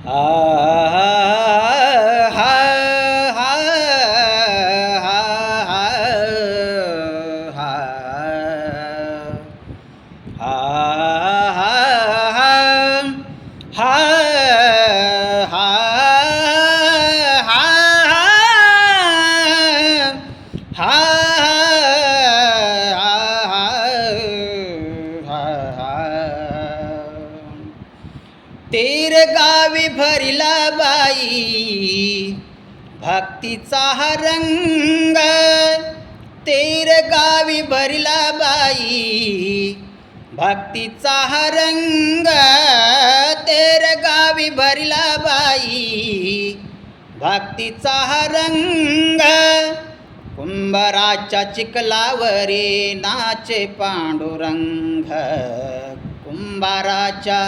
हा हा हा हा हा तेर गावी भरिला बाई भक्तीचा हा रंग. तेर गावी भरिला बाई भक्तीचा हा रंग. तेर गावी भरिला बाई भक्तीचा हा रंग. कुंभाराच्या चिखलावरे नाचे पांडुरंग. कुंभाराच्या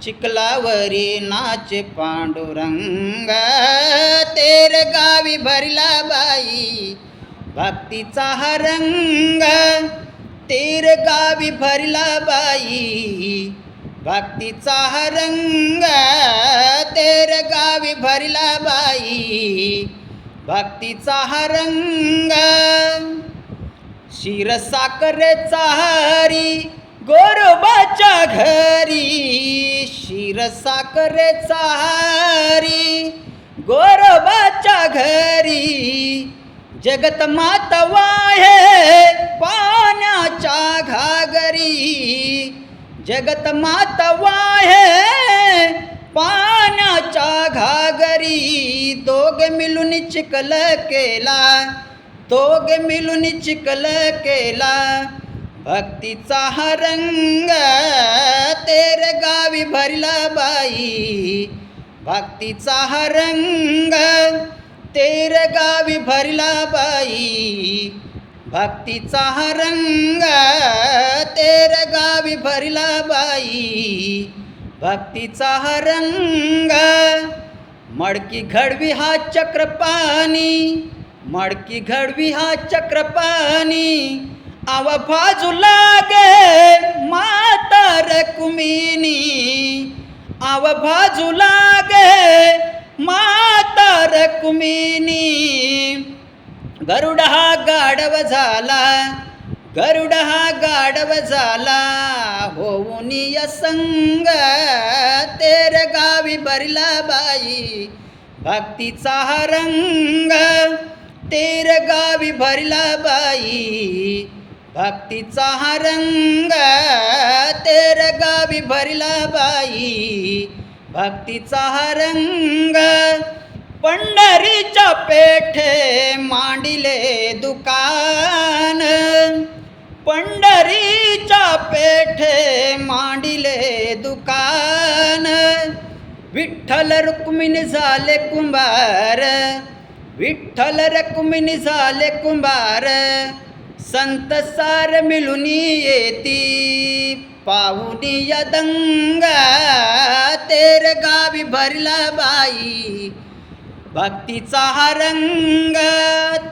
चिखलावरी नाचे पांडुरंग. तेर गावी भरला बाई भक्तीचा हा रंग. तेर गावी भरला बाई भक्तीचा हा रंग. तेर गावी भरला बाई भक्तीचा हा रंग. क्षीरसाखरेचा हरी गोरोबाच्या घरी. क्षीरसाखरेचा हरी गोरोबाच्या घरी. जगत माता वाहे पाण्याच्या घागरी. जगत माता वाहे पाण्याच्या घागरी. दोघे मिळून चिखल केला. दोघे मिळून चिखल केला भक्तीचा हा रंग. तेर गावी भरला बाई भक्तीचा हा रंग. तेर गावी भरला बाई भक्तीचा हा रंग. तेर गावी भरला बाई भक्तीचा हा रंग. मडकी घडवी हा चक्रपाणी. मडकी घडवी हा चक्रपाणी. आव बाजू लागे माता रकुमिनी. आव बाजू लागे माता रकुमिनी. गरुड हा गाढव झाला. गरुड हा गाढव झाला होऊन संग. तेर गावी भरला बाई भक्तीचा हा रंग. तेर गावी भरला बाई भक्तीचा हा रंग. तेर गावी भरला बाई भक्तीचा हा रंग. पंढरीच्या पेठे मांडिले दुकान. पंढरीच्या पेठे मांडिले दुकान. विठ्ठल रुक्मिणी झाले कुंभार. विठ्ठल रुक्मिणी झाले कुंभार. संत सार मिळून येती पाहुनी या दंगा. तेर गावी भरला बाई भक्तीचा हा रंग.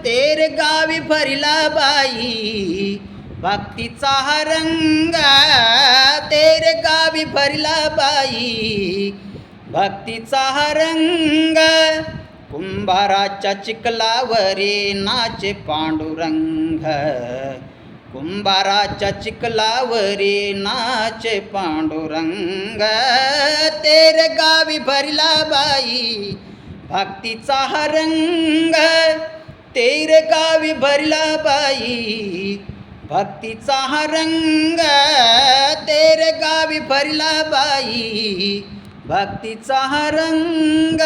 तेर गावी भरला बाई भक्तीचा हा रंग. तेर गावी भरला बाई भक्तीचा हा रंग. कुंभाराच्या चिखलावरे नाचे पांडुरंग. कुंभाराच्या चिखलावरे नाचे पांडुरंग. तेर गावी भरला बाई भक्तीचा हा रंग. तेर गावी भरला बाई भक्तीचा हा रंग. तेर गावी भरला बाई भक्तीचा हा रंग.